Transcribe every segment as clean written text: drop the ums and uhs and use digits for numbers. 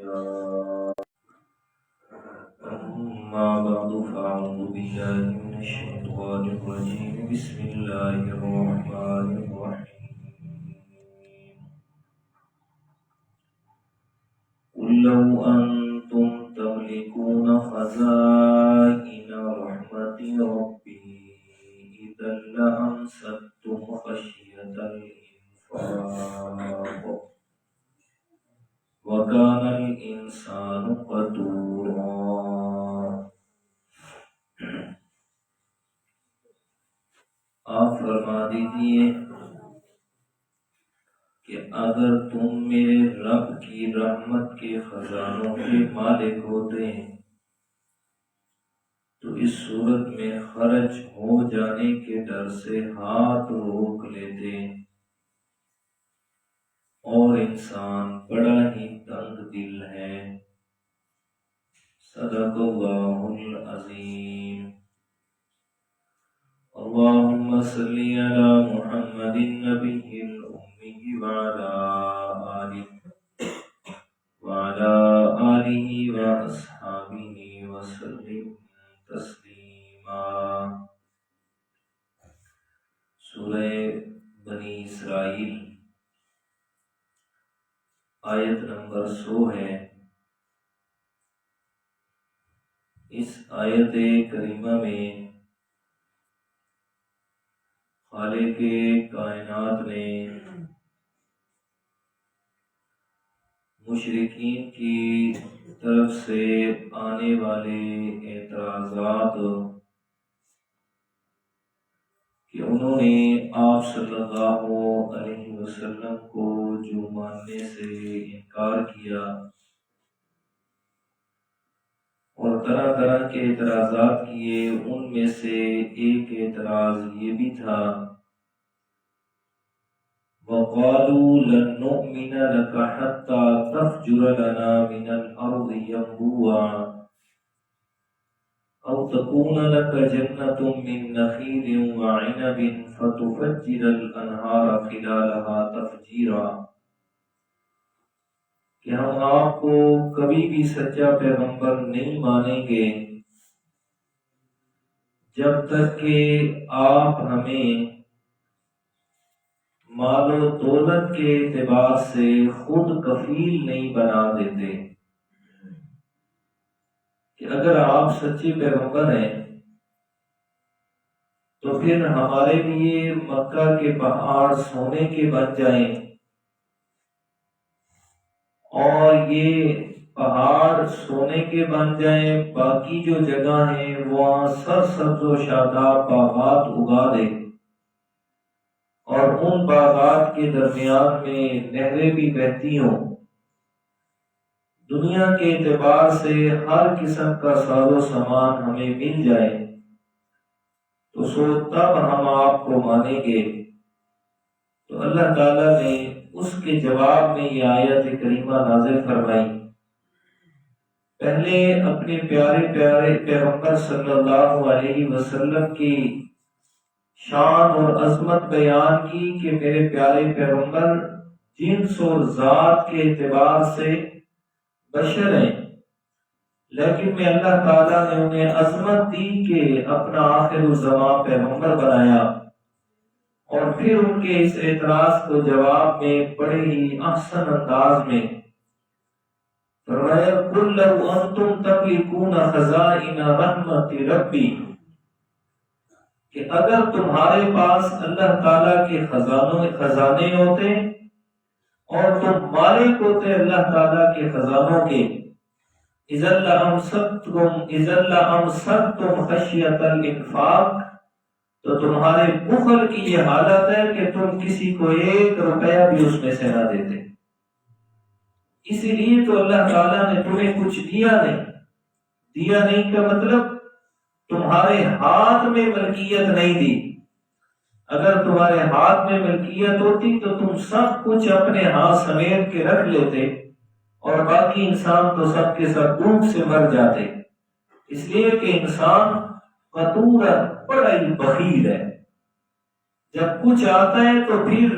أما بعد فأعوذ بالله من الشيطان الرجيم بسم الله الرحمن الرحيم قل لو أنتم تملكون خزائن رحمة ربي إذا لأمسكتم خشية الإنفاق وَكَانَ الْإِنسَانُ قَتُورًا۔ آپ فرما دیجئے کہ اگر تم میرے رب کی رحمت کے خزانوں کے مالک ہوتے تو اس صورت میں خرچ ہو جانے کے ڈر سے ہاتھ روک لیتے، اور انسان بڑا ہی تنگ دل ہے۔ صدق اللہ العظیم۔ اللہم صلی علی محمد النبی الأمی وعلی آلہ وأصحابہ وسلم تسلیما۔ سورہ بنی اسرائیل آیت نمبر 100 ہے۔ اس آیت کریمہ میں خالق کائنات نے مشرکین کی طرف سے آنے والے اعتراضات کہ انہوں نے آپ صلی اللہ علیہ وسلم کو جو ماننے سے انکار کیا، اور طرح طرح کے اعتراضات کیے، ان میں سے ایک اعتراض یہ بھی تھا وَقَالُوا لَن نُؤْمِنَ لَكَ حَتَّى تَفْجُرَ لَنَا مِنَ الْأَرْضِ يَنبُوعًا أَوْ تَكُونَ لَكَ جَنَّةٌ مِّن نَخِيلٍ وَعِنَبٍ فَتُفَجِّرَ الْأَنْهَارَ خِلَالَهَا تَفْجِيرًا، کہ ہم آپ کو کبھی بھی سچا پیغمبر نہیں مانیں گے جب تک کہ آپ ہمیں مال و دولت کے اعتبار سے خود کفیل نہیں بنا دیتے، کہ اگر آپ سچے پیغمبر ہیں تو پھر ہمارے لیے مکہ کے پہاڑ سونے کے بن جائیں، اور یہ پہاڑ سونے کے بن جائیں، باقی جو جگہ ہیں وہاں سرسبز و شاداب باغات اگا دے، اور ان باغات کے درمیان میں نہریں بھی بہتی ہوں، دنیا کے اعتبار سے ہر قسم کا ساز و سامان ہمیں مل جائے، تو سو تب ہم آپ کو مانیں گے۔ تو اللہ تعالیٰ نے اس کے جواب میں یہ آیت کریمہ نازل فرمائی۔ پہلے اپنے پیارے پیارے پیغمبر صلی اللہ علیہ وسلم کی شان اور عظمت بیان کی کہ میرے پیارے پیغمبر جنس اور ذات کے اعتبار سے بشر ہیں، لیکن میں اللہ تعالیٰ نے انہیں عظمت دی کہ اپنا آخر الزمان پیغمبر بنایا، اور پھر ان کے اس اعتراض کو جواب میں بڑے ہی احسن انداز میں فرمایا قُلْ لَوْ أَنْتُمْ تَمْلِكُونَ خَزَائِنَ رَحْمَةِ رَبِّي، کہ اگر تمہارے پاس اللہ تعالیٰ کے خزانے ہوتے اور تم مالک ہوتے اللہ تعالیٰ کے خزانوں کے، اِذًا لَأَمْسَكْتُمْ خَشْيَةَ الْإِنفَاقِ، تو تمہارے بخل کی یہ حالت ہے کہ تم کسی کو 1 روپیہ بھی اس میں سے نہ دیتے۔ اسی لیے تو اللہ تعالیٰ نے تمہیں کچھ دیا نہیں کا مطلب تمہارے ہاتھ میں ملکیت نہیں دی۔ اگر تمہارے ہاتھ میں ملکیت ہوتی تو تم سب کچھ اپنے ہاتھ سمیٹ کے رکھ لیتے، اور باقی انسان تو سب کے سب بھوک سے مر جاتے، اس لیے کہ انسان قطور بڑا ہی بخیل ہے۔ جب کچھ آتا ہے تو پھر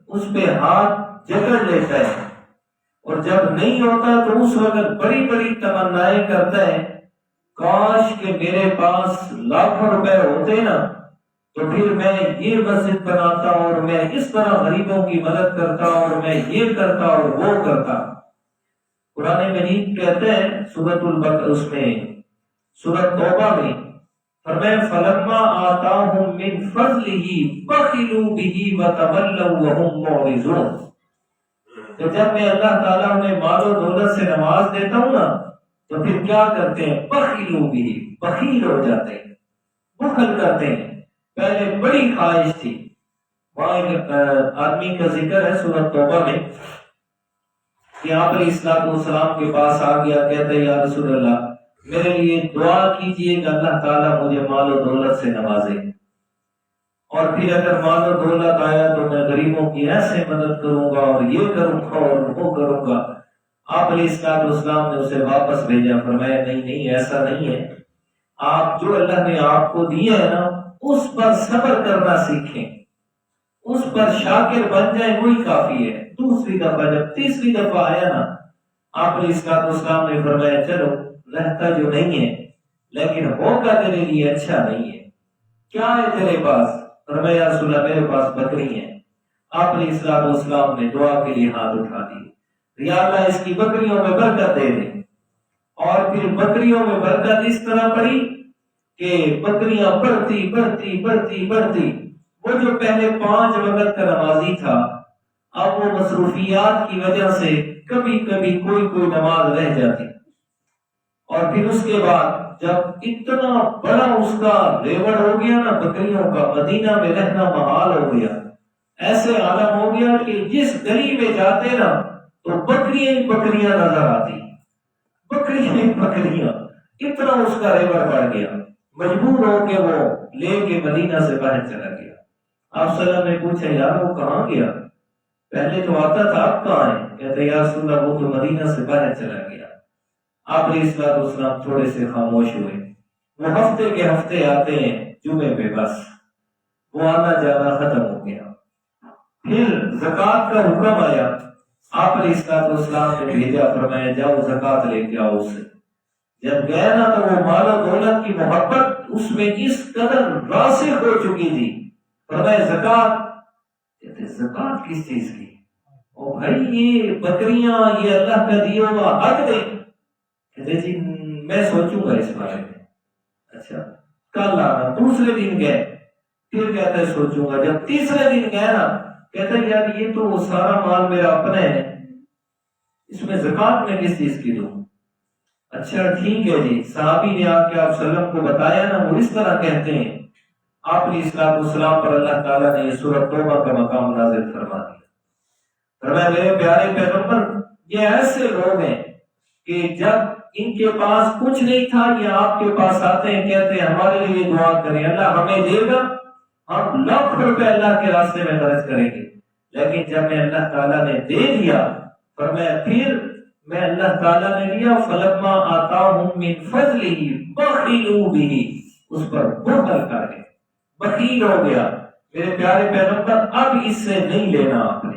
اس پہ ہاتھ جکڑ لیتا ہے، اور جب نہیں ہوتا تو اس وقت بڑی بڑی تمنائیں کرتا ہے، کاش کہ میرے پاس لاکھوں روپے ہوتے نا تو پھر میں یہ مسجد بناتا اور میں اس طرح غریبوں کی مدد کرتا اور میں یہ کرتا اور وہ کرتا۔ قرآن مجید کہتے ہیں سورۃ توبہ میں فرمایا فلما آتاہم من فضلہ بخلوا بہ وتولوا وہم معرضون، کہ جب میں اللہ تعالیٰ انہیں مال و دولت سے نواز دیتا ہوں نا تو پھر کیا کرتے ہیں؟ بخلوا بہ، بخیل ہو جاتے ہیں، بخل کرتے ہیں۔ پہلے بڑی خواہش تھی، وہاں ایک آدمی کا ذکر ہے سورۃ توبہ میں کہ آپ علیہ السلام کے پاس آ گیا، کہتا ہے یا رسول اللہ میرے لیے دعا کیجئے کہ اللہ تعالیٰ مجھے مال و دولت سے نوازے، اور پھر اگر مال و دولت آیا تو میں غریبوں کی ایسے مدد کروں گا اور یہ کروں گا اور وہ کروں گا۔ آپ علیہ السلام نے اسے واپس بھیجا، فرمایا نہیں ایسا نہیں ہے، آپ جو اللہ نے آپ کو دیا ہے نا اس پر صبر کرنا سیکھیں، اس پر شاکر بن جائیں، وہی کافی ہے۔ دوسری دفعہ جب تیسری دفعہ آیا نا آپ علیہ السلام نے فرمایا چلو رہتا جو نہیں ہے لیکن ہوگا تیرے لیے اچھا نہیں ہے، کیا ہے تیرے پاس؟ فرمایا رسول اللہ میرے پاس بکری ہے۔ آپ علیہ السلام نے دعا کے لیے ہاتھ اٹھا دی، یا اللہ اس کی بکریوں میں برکت دے دے، اور پھر بکریوں میں برکت اس طرح پڑی کہ بکریاں بڑھتی، وہ جو پہلے 5 وقت کا نمازی تھا اب وہ مصروفیات کی وجہ سے کبھی کوئی نماز رہ جاتی، اور پھر اس کے بعد جب اتنا بڑا اس کا ریوڑ ہو گیا نا بکریوں کا، مدینہ میں رہنا محال ہو گیا، ایسے عالم ہو گیا کہ جس گلی میں جاتے نا تو بکریاں ہی بکریاں نظر آتی، بکریاں، اتنا اس کا ریوڑ بڑھ گیا، مجبور ہو کے وہ لے کے مدینہ سے باہر چلا گیا۔ آپ صلی اللہ علیہ وسلم نے پوچھا یار وہ کہاں گیا؟ پہلے تو آتا تھا، اب کہاں ہے؟ کہتے یا رسول اللہ وہ تو مدینہ سے باہر چلا گیا۔ آپ علیہ السلام تھوڑے سے خاموش ہوئے، وہ ہفتے کے ہفتے آتے ہیں جمعے پہ، بس وہ آنا جانا ختم ہو گیا۔ پھر زکوٰۃ کا حکم آیا، آپ علیہ السلام نے بھیجا، فرمایا جاؤ زکوٰۃ لے کے آؤ اس سے۔ جب گئے نا تو وہ مال و دولت کی محبت اس میں اس قدر راسخ ہو چکی تھی، فرمایا زکوٰۃ، کہتے زکوٰۃ کس چیز کی؟ او بھائی یہ بکریاں، یہ اللہ کا دیا ہوا حق دے۔ کہتے جی میں سوچوں گا اس بارے میں، اچھا کل آنا۔ دوسرے دن گئے، پھر کہتا ہے سوچوں گا۔ جب تیسرے دن گئے نا کہتا ہے یار یہ تو سارا مال میرا اپنا ہے، اس میں زکوٰۃ میں کس چیز کی دوں؟ اچھا ٹھیک ہے جی، صحابی نے آ کے آپ صلی اللہ علیہ وسلم کو بتایا نا، وہ اس طرح کہتے ہیں۔ آپ علیہ السلام پر اللہ تعالیٰ نے یہ سورۃ توبہ کا مقام نازل فرما دیا۔ فرمایا میرے پیارے پیغمبر یہ ایسے لوگ ہیں کہ جب ان کے پاس کچھ نہیں تھا یہ آپ کے پاس آتے ہیں، کہتے ہیں ہمارے لیے دعا کریں، اللہ ہمیں دے گا، ہم لاکھ روپے اللہ کے راستے میں خرچ کریں گے۔ لیکن جب میں اللہ تعالیٰ نے دے دیا، فرمایا پھر میں اللہ تعالیٰ نے دیا فلما آتاہم من فضلہ بخلوا بہ، اس پر بخل کر کے بخیل ہو گیا۔ میرے پیارے پیغمبر اب اس سے نہیں لینا آپ نے۔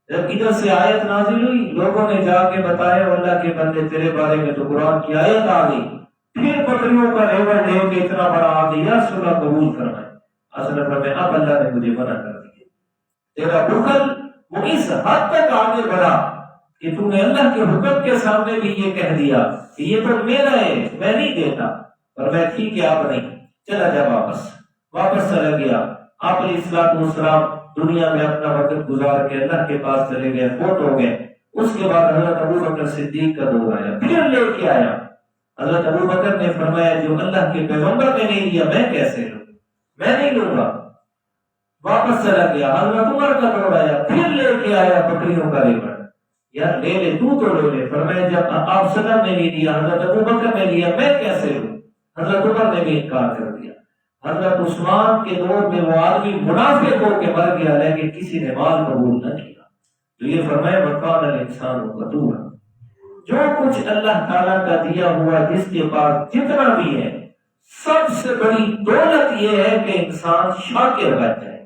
جب ادھر سے آیت نازل ہوئی لوگوں نے جا کے بتایا اللہ کے بندے تیرے بارے میں تو قرآن کی آیت آ گئی، پھر بکریوں کا ریوڑ لے کے اتنا بڑا آ گیا، سنا قبول فرمائے۔ اصل میں اب اللہ نے مجھے منع کر دیا، تیرا بخل وہ اس حد تک آگے بڑھا کہ تم نے اللہ کے حکم کے سامنے بھی یہ کہہ دیا کہ یہ تو میرا ہے میں نہیں دیتا، اور میں ٹھیک ہے آپ نہیں، چلا جا واپس چلا گیا۔ آپ علیہ السلام دنیا میں اپنا وقت گزار کے اللہ کے پاس چلے گئے، فوت ہو گئے۔ اس کے بعد حضرت ابوبکر صدیق کا دور آیا، پھر لے کے آیا۔ حضرت ابوبکر نے فرمایا جو اللہ کے پیغمبر نے نہیں دیا میں کیسے لوں، میں نہیں لوں گا، واپس چلا گیا۔ حضرت عمر کا دور آیا، پھر لے کے آیا بکریوں کا ریوڑ، یار لے لے تو لے لے۔ فرمایا جب آپ صلی اللہ علیہ وسلم نے نہیں دیا، حضرت ابوبکر نے لیا، میں کیسے لوں؟ حضرت عمر نے بھی انکار کر دیا۔ حضرت عثمان کے دور میں وہ آدمی منافق ہو کے مر گیا لیکن کسی نے مال قبول نہ کیا۔ تو یہ فرمایا وقال الانسان قتورا، جو کچھ اللہ تعالیٰ کا دیا ہوا جس کے پاس جتنا بھی ہے، سب سے بڑی دولت یہ ہے کہ انسان شاکر بن جائے۔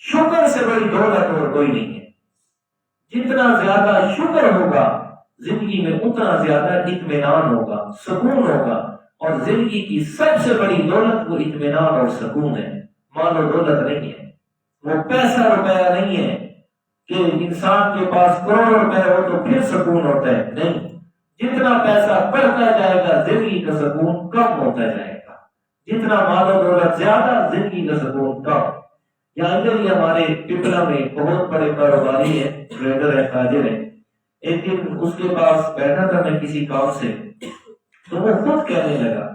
شکر سے بڑی دولت اور کوئی نہیں ہے۔ جتنا زیادہ شکر ہوگا زندگی میں اتنا زیادہ اطمینان ہوگا، سکون ہوگا، اور زندگی کی سب سے بڑی دولت وہ اطمینان اور سکون ہے، مال و دولت نہیں ہے، وہ پیسہ روپیہ نہیں ہے کہ انسان کے پاس کروڑ روپے ہو تو پھر سکون ہوتا ہے، نہیں، جتنا پیسہ بڑھتا جائے گا زندگی کا سکون کم ہوتا جائے گا، جتنا مال و دولت زیادہ زندگی کا سکون کم۔ یہاں ادھر ہی ہمارے پپلا میں بہت بڑے کاروباری ہے، ٹریڈر ہے، تاجر ہے، ایک دن اس کے پاس بیٹھا تھا میں کسی کام سے، تو وہ خود کہنے لگا،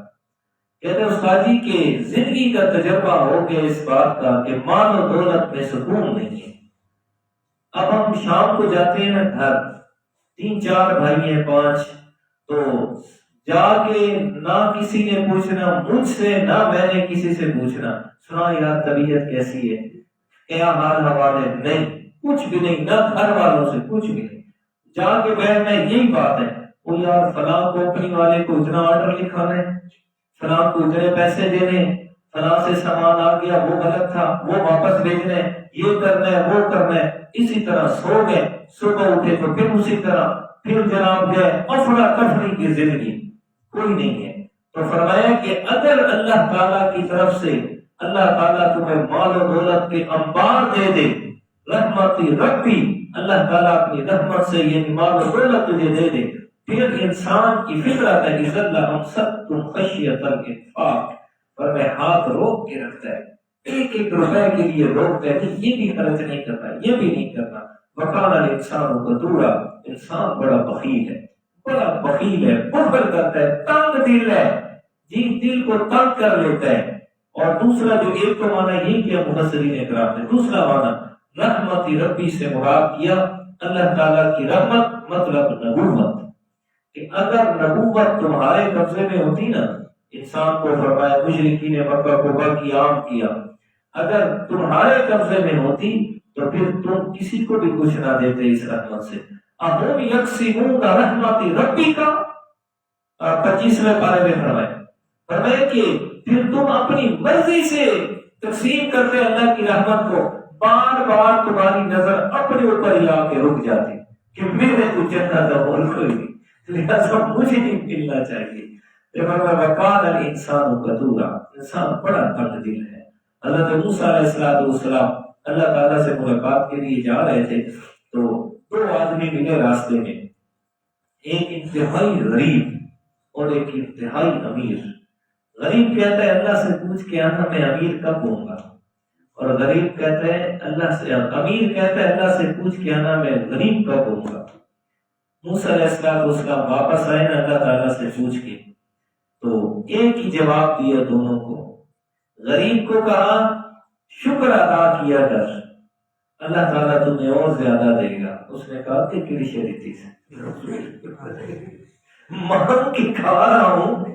کہتے استاد جی کہ زندگی کا تجربہ ہو گیا اس بات کا کہ مال و دولت میں سکون نہیں ہے۔ اب ہم شام کو جاتے ہیں نا گھر، 3-4 بھائی ہیں 5، تو جا کے نہ کسی نے پوچھنا مجھ سے، نہ میں نے کسی سے پوچھنا سنا یار طبیعت کیسی ہے، کیا حال حوالے، نہیں، کچھ بھی نہیں، نہ گھر والوں سے کچھ بھی نہیں، جا کے بیٹھنا یہی بات ہے، وہ یار فلاں کمپنی والے کو اتنا آرڈر لکھانا ہے، فلاں کو اتنے پیسے دینے، فلاں سے سامان آ گیا وہ غلط تھا وہ واپس بھیجنا ہے، یہ کرنا ہے وہ کرنا ہے، اسی طرح سو گئے، صبح اٹھے تو پھر اسی طرح، پھر جناب گئے، افرا تفری کی زندگی کوئی نہیں ہے۔ تو فرمایا کہ اگر اللہ تعالیٰ کی طرف سے اللہ تعالیٰ تمہیں مال و دولت کے انبار دے دے، رحمتی ربی، اللہ تعالیٰ اپنی رحمت سے یہ مال و دولت تجھے دے دے، پھر انسان کی فطرت ہے کہ ہم سب تم خشیت الانفاق، پر میں ہاتھ روک کے رکھتا ہے، ایک ایک روپے کے لیے روکتا ہے، یہ بھی خرچ نہیں کرنا، یہ بھی نہیں کرنا۔ وقال الانسان قتورا، انسان بڑا بخیل ہے، بڑا بخیل ہے، بخل کرتا ہے، تنگ دل ہے، جی دل کو تنگ کر لیتا ہے۔ اور دوسرا جو ایک تو معنی یہ کیا مفسرین اکرام نے، دوسرا معنی رحمت ربی سے مراد کیا اللہ تعالیٰ کی رحمت، مطلب نبوت، کہ اگر نبوت تمہارے قبضے میں ہوتی نا، انسان کو فرمایا مشرکین مکہ کو باقی عام کیا، اگر تمہارے قبضے میں ہوتی تو پھر تم کسی کو بھی کچھ نہ دیتے اس رحمت سے۔ اہم یقسمون رحمت ربی کا 25ویں پارے میں فرمایا کہ پھر تم اپنی مرضی سے تقسیم کرتے اللہ کی رحمت کو، بار بار تمہاری نظر اپنے اوپر ہی آ کے رک جاتی کہ میرے کو جنت اور کوئی نہیں، لہذا مجھے نہیں ملنا چاہیے۔ وقال الانسان قتورا، انسان بڑا تنگ دل ہے۔ حضرت موسیٰ علیہ السلام اللہ تعالیٰ سے ملاقات کے لیے جا رہے تھے، تو 2 آدمی ملے راستے میں، ایک انتہائی غریب اور ایک انتہائی امیر۔ غریب کہتا ہے اللہ سے پوچھ کے آنا میں امیر کب ہوں گا، اور غریب کہتا ہے اللہ سے، امیر کہتا ہے اللہ سے پوچھ کے آنا میں غریب کب ہوں گا۔ موسیٰ علیہ السلام واپس آئے نا اللہ تعالیٰ سے پوچھ کے، تو ایک ہی جواب دیا دونوں کو۔ غریب کو کہا شکر ادا کیا کر، اللہ تعالیٰ تمہیں اور زیادہ دے گا۔ اس نے کہا کہ کڑی شریتی سے ماں کی کھا رہا ہوں،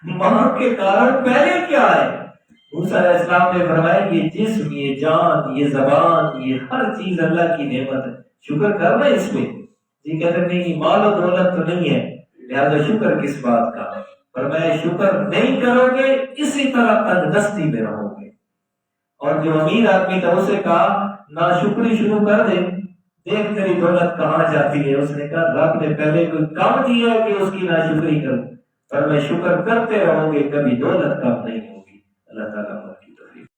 ماں کے کارن پہلے کیا ہے؟ موسیٰ علیہ السلام نے فرمایا یہ جسم، یہ جان، یہ زبان، یہ ہر چیز اللہ کی نعمت ہے، شکر کرنا اس پہ۔ جی کہتے نہیں مال و دولت تو نہیں ہے، لہذا شکر کس بات کا؟ فرمایا شکر نہیں کرو گے اسی طرح تنگ دستی میں رہو گے۔ اور جو امیر آدمی تھا اسے کہا ناشکری شروع کر دے، دیکھ تیری دولت کہاں جاتی ہے۔ اس نے کہا رب نے پہلے کوئی کام دیا ہے کہ اس کی ناشکری کروں، پر میں شکر کرتے رہو گے، کبھی دولت کم نہیں ہوگی۔ اللہ تعالیٰ